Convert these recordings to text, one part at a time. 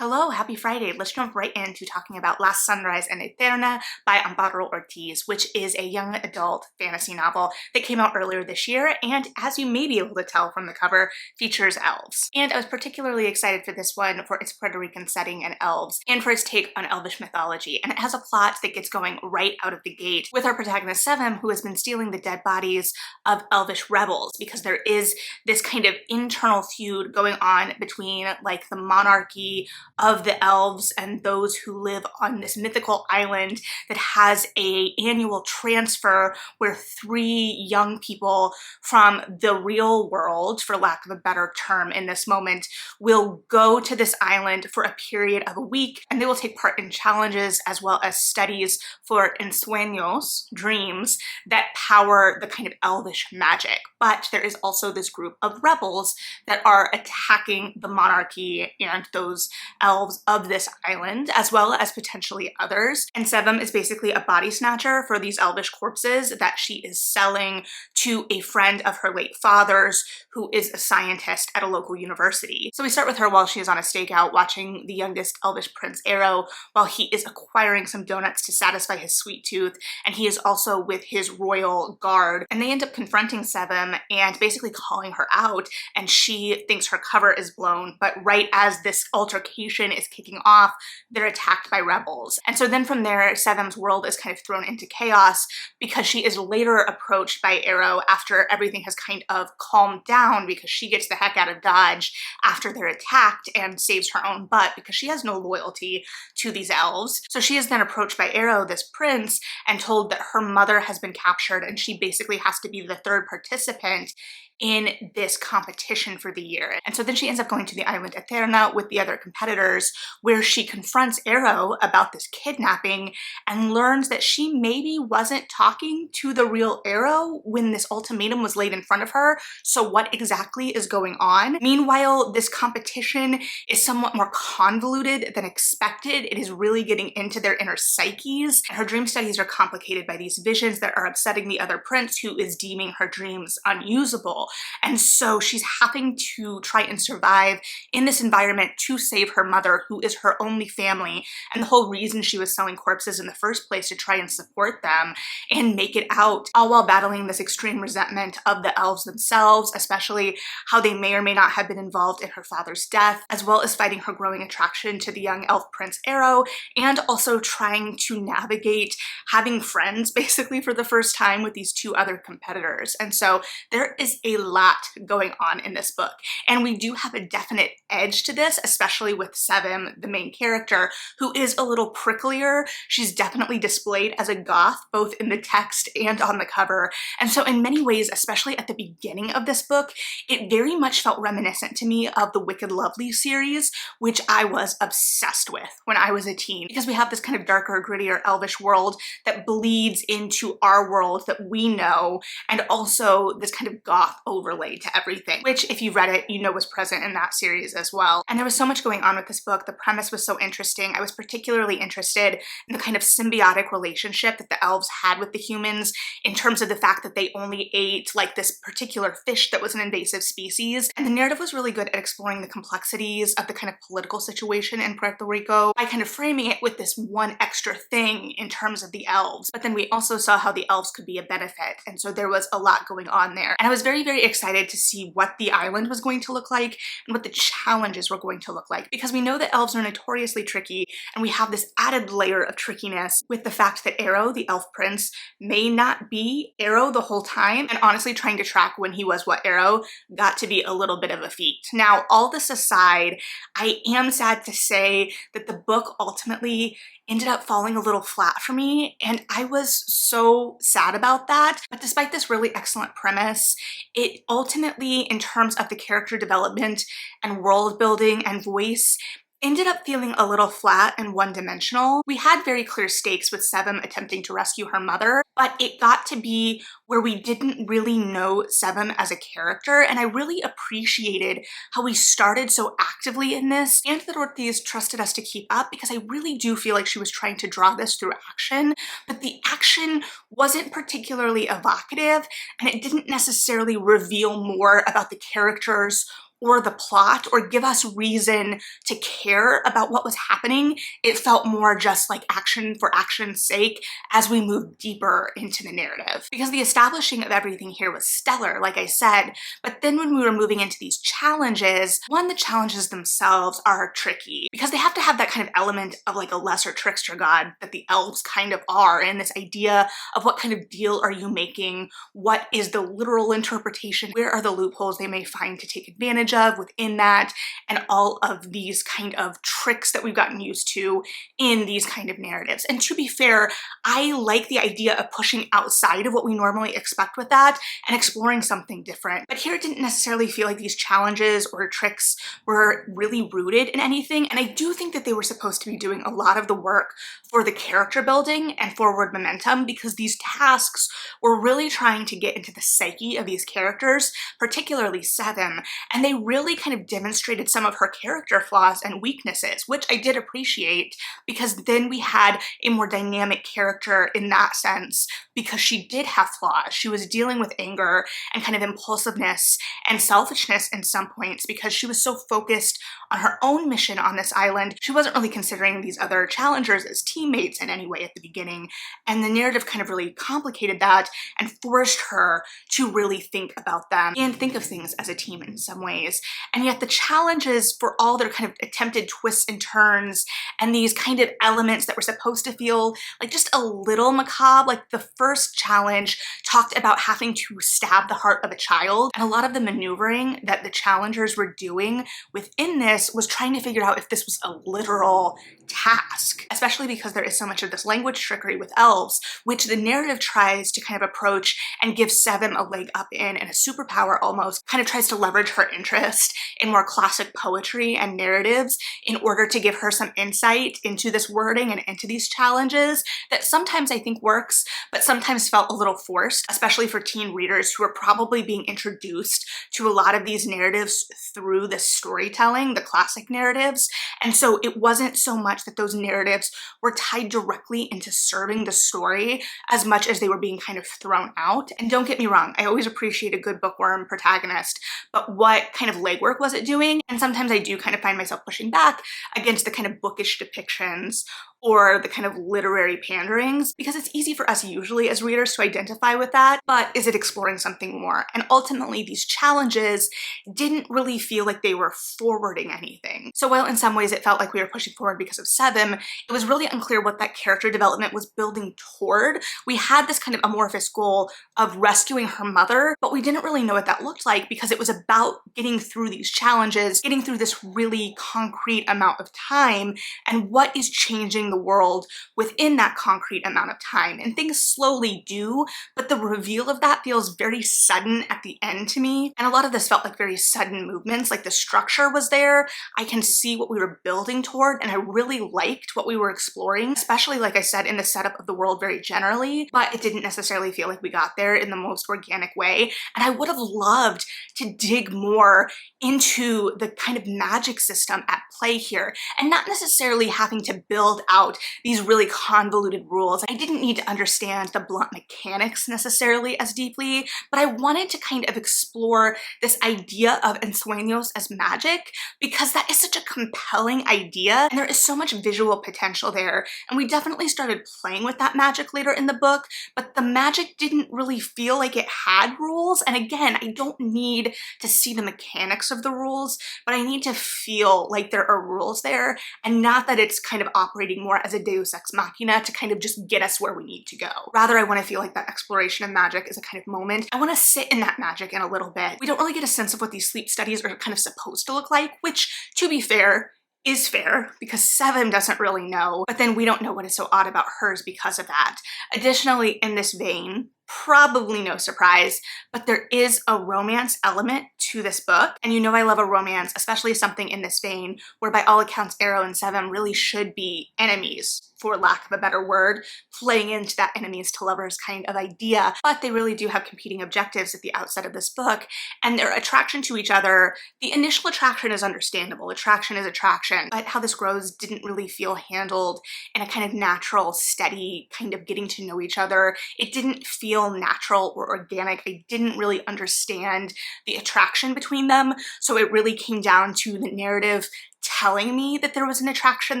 Hello, happy Friday. Let's jump right into talking about Last Sunrise and Eterna by Amparo Ortiz, which is a young adult fantasy novel that came out earlier this year and, as you may be able to tell from the cover, features elves. And I was particularly excited for this one for its Puerto Rican setting and elves, and for its take on elvish mythology. And it has a plot that gets going right out of the gate with our protagonist Seven, who has been stealing the dead bodies of elvish rebels, because there is this kind of internal feud going on between like the monarchy of the elves and those who live on this mythical island that has a annual transfer where 3 young people from the real world, for lack of a better term in this moment, will go to this island for a period of a week, and they will take part in challenges as well as studies for ensueños, dreams, that power the kind of elvish magic. But there is also this group of rebels that are attacking the monarchy and those elves of this island, as well as potentially others. And Seven is basically a body snatcher for these elvish corpses that she is selling to a friend of her late father's, who is a scientist at a local university. So we start with her while she is on a stakeout watching the youngest elvish prince Arrow while he is acquiring some donuts to satisfy his sweet tooth, and he is also with his royal guard. And they end up confronting Seven and basically calling her out, and she thinks her cover is blown, but right as this altercation is kicking off, they're attacked by rebels. And so then from there, Seven's world is kind of thrown into chaos because she is later approached by Arrow after everything has kind of calmed down, because she gets the heck out of Dodge after they're attacked and saves her own butt because she has no loyalty to these elves. So she is then approached by Arrow, this prince, and told that her mother has been captured and she basically has to be the third participant in this competition for the year. And so then she ends up going to the island Eterna with the other competitors, where she confronts Arrow about this kidnapping and learns that she maybe wasn't talking to the real Arrow when this ultimatum was laid in front of her. So what exactly is going on? Meanwhile, this competition is somewhat more convoluted than expected. It is really getting into their inner psyches, and her dream studies are complicated by these visions that are upsetting the other prince, who is deeming her dreams unusable. And so she's having to try and survive in this environment to save her mother, who is her only family, and the whole reason she was selling corpses in the first place, to try and support them and make it out, all while battling this extreme resentment of the elves themselves, especially how they may or may not have been involved in her father's death, as well as fighting her growing attraction to the young elf prince Arrow, and also trying to navigate having friends basically for the first time with these 2 other competitors. And so there is a lot going on in this book, and we do have a definite edge to this, especially with Seven, the main character, who is a little pricklier. She's definitely displayed as a goth, both in the text and on the cover. And so in many ways, especially at the beginning of this book, it very much felt reminiscent to me of the Wicked Lovely series, which I was obsessed with when I was a teen, because we have this kind of darker, grittier, elvish world that bleeds into our world that we know, and also this kind of goth overlay to everything, which, if you've read it, you know was present in that series as well. And there was so much going on with this book. The premise was so interesting. I was particularly interested in the kind of symbiotic relationship that the elves had with the humans, in terms of the fact that they only ate like this particular fish that was an invasive species. And the narrative was really good at exploring the complexities of the kind of political situation in Puerto Rico by kind of framing it with this one extra thing in terms of the elves. But then we also saw how the elves could be a benefit. And so there was a lot going on there. And I was very, very excited to see what the island was going to look like and what the challenges were going to look like, because we know that elves are notoriously tricky, and we have this added layer of trickiness with the fact that Arrow, the elf prince, may not be Arrow the whole time, and honestly trying to track when he was what Arrow got to be a little bit of a feat. Now, all this aside, I am sad to say that the book ultimately ended up falling a little flat for me, and I was so sad about that. But despite this really excellent premise, it ultimately, in terms of the character development and world building and voice, ended up feeling a little flat and one-dimensional. We had very clear stakes with Seven attempting to rescue her mother, but it got to be where we didn't really know Seven as a character, and I really appreciated how we started so actively in this, and that Ortiz trusted us to keep up, because I really do feel like she was trying to draw this through action, but the action wasn't particularly evocative, and it didn't necessarily reveal more about the characters or the plot or give us reason to care about what was happening. It felt more just like action for action's sake as we moved deeper into the narrative. Because the establishing of everything here was stellar, like I said, but then when we were moving into these challenges, one, the challenges themselves are tricky because they have to have that kind of element of like a lesser trickster god that the elves kind of are, and this idea of what kind of deal are you making, what is the literal interpretation, where are the loopholes they may find to take advantage of within that, and all of these kind of tricks that we've gotten used to in these kind of narratives. And to be fair, I like the idea of pushing outside of what we normally expect with that and exploring something different. But here it didn't necessarily feel like these challenges or tricks were really rooted in anything, and I do think that they were supposed to be doing a lot of the work for the character building and forward momentum, because these tasks were really trying to get into the psyche of these characters, particularly Seven, and they really kind of demonstrated some of her character flaws and weaknesses, which I did appreciate, because then we had a more dynamic character in that sense, because she did have flaws. She was dealing with anger and kind of impulsiveness and selfishness in some points because she was so focused on her own mission on this island. She wasn't really considering these other challengers as teammates in any way at the beginning, and the narrative kind of really complicated that and forced her to really think about them and think of things as a team in some ways. And yet the challenges, for all their kind of attempted twists and turns and these kind of elements that were supposed to feel like just a little macabre, like the first challenge talked about having to stab the heart of a child, and a lot of the maneuvering that the challengers were doing within this was trying to figure out if this was a literal task, especially because there is so much of this language trickery with elves, which the narrative tries to kind of approach and give Seven a leg up in, and a superpower almost, kind of tries to leverage her interest in more classic poetry and narratives in order to give her some insight into this wording and into these challenges that sometimes I think works, but sometimes felt a little forced, especially for teen readers who are probably being introduced to a lot of these narratives through the storytelling, the classic narratives. And so it wasn't so much that those narratives were tied directly into serving the story as much as they were being kind of thrown out. And don't get me wrong, I always appreciate a good bookworm protagonist, but what kind of legwork was it doing? And sometimes I do kind of find myself pushing back against the kind of bookish depictions or the kind of literary panderings, because it's easy for us usually as readers to identify with that, but is it exploring something more? And ultimately these challenges didn't really feel like they were forwarding anything. So while in some ways it felt like we were pushing forward because of Seven, it was really unclear what that character development was building toward. We had this kind of amorphous goal of rescuing her mother, but we didn't really know what that looked like because it was about getting through these challenges, getting through this really concrete amount of time, and what is changing the world within that concrete amount of time. And things slowly do, but the reveal of that feels very sudden at the end to me. And a lot of this felt like very sudden movements, like the structure was there. I can see what we were building toward, and I really liked what we were exploring, especially, like I said, in the setup of the world very generally, but it didn't necessarily feel like we got there in the most organic way. And I would have loved to dig more into the kind of magic system at play here, and not necessarily having to build out these really convoluted rules. I didn't need to understand the blunt mechanics necessarily as deeply, but I wanted to kind of explore this idea of ensueños as magic, because that is such a compelling idea and there is so much visual potential there. And we definitely started playing with that magic later in the book, but the magic didn't really feel like it had rules. And again, I don't need to see the mechanics of the rules, but I need to feel like there are rules there, and not that it's kind of operating more as a deus ex machina to kind of just get us where we need to go. Rather, I want to feel like that exploration of magic is a kind of moment. I want to sit in that magic in a little bit. We don't really get a sense of what these sleep studies are kind of supposed to look like, which, to be fair, is fair because Seven doesn't really know, but then we don't know what is so odd about hers because of that. Additionally, in this vein, probably no surprise, but there is a romance element to this book. And you know I love a romance, especially something in this vein where by all accounts Arrow and Seven really should be enemies, for lack of a better word, playing into that enemies to lovers kind of idea. But they really do have competing objectives at the outset of this book, and their attraction to each other, the initial attraction is understandable. Attraction is attraction, but how this grows didn't really feel handled in a kind of natural, steady kind of getting to know each other. It didn't feel feel natural or organic. I didn't really understand the attraction between them, so it really came down to the narrative telling me that there was an attraction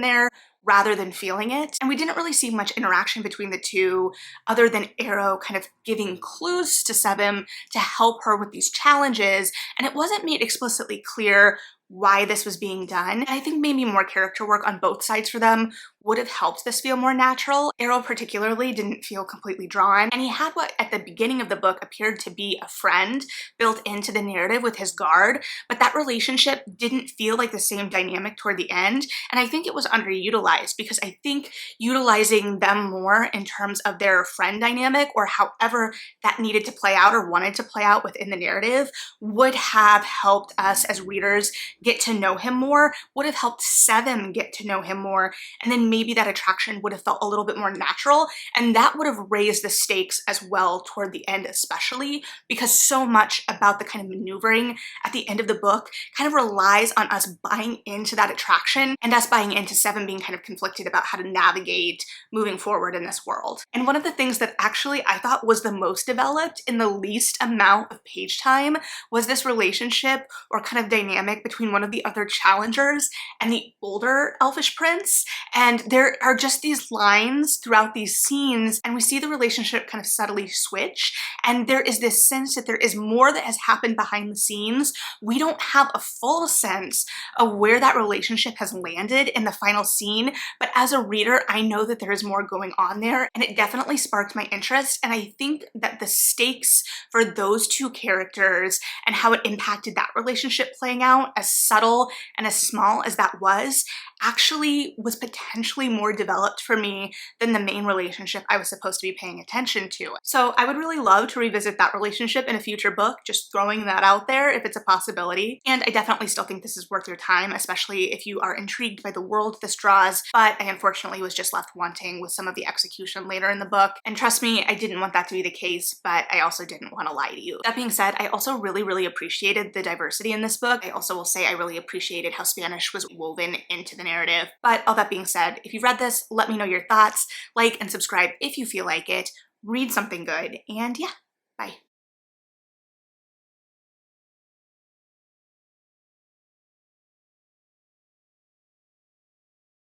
there rather than feeling it. And we didn't really see much interaction between the two other than Arrow kind of giving clues to Sebum to help her with these challenges, and it wasn't made explicitly clear why this was being done. And I think maybe more character work on both sides for them would have helped this feel more natural. Arrow particularly didn't feel completely drawn, and he had what at the beginning of the book appeared to be a friend built into the narrative with his guard, but that relationship didn't feel like the same dynamic toward the end, and I think it was underutilized because I think utilizing them more in terms of their friend dynamic, or however that needed to play out or wanted to play out within the narrative, would have helped us as readers get to know him more, would have helped Sebum get to know him more, and then maybe that attraction would have felt a little bit more natural, and that would have raised the stakes as well toward the end, especially because so much about the kind of maneuvering at the end of the book kind of relies on us buying into that attraction and us buying into Sebum being kind of conflicted about how to navigate moving forward in this world. And one of the things that actually I thought was the most developed in the least amount of page time was this relationship or kind of dynamic between one of the other challengers and the older elfish prince. And there are just these lines throughout these scenes, and we see the relationship kind of subtly switch, and there is this sense that there is more that has happened behind the scenes. We don't have a full sense of where that relationship has landed in the final scene, but as a reader, I know that there is more going on there, and it definitely sparked my interest, and I think that the stakes for those two characters and how it impacted that relationship playing out, as subtle and as small as that was, actually was potentially more developed for me than the main relationship I was supposed to be paying attention to. So I would really love to revisit that relationship in a future book, just throwing that out there if it's a possibility. And I definitely still think this is worth your time, especially if you are intrigued by the world this draws, but I unfortunately was just left wanting with some of the execution later in the book. And trust me, I didn't want that to be the case, but I also didn't want to lie to you. That being said, I also really appreciated the diversity in this book. I also will say I really appreciated how Spanish was woven into the narrative. But all that being said, if you've read this, let me know your thoughts, like and subscribe if you feel like it, read something good, and yeah, bye.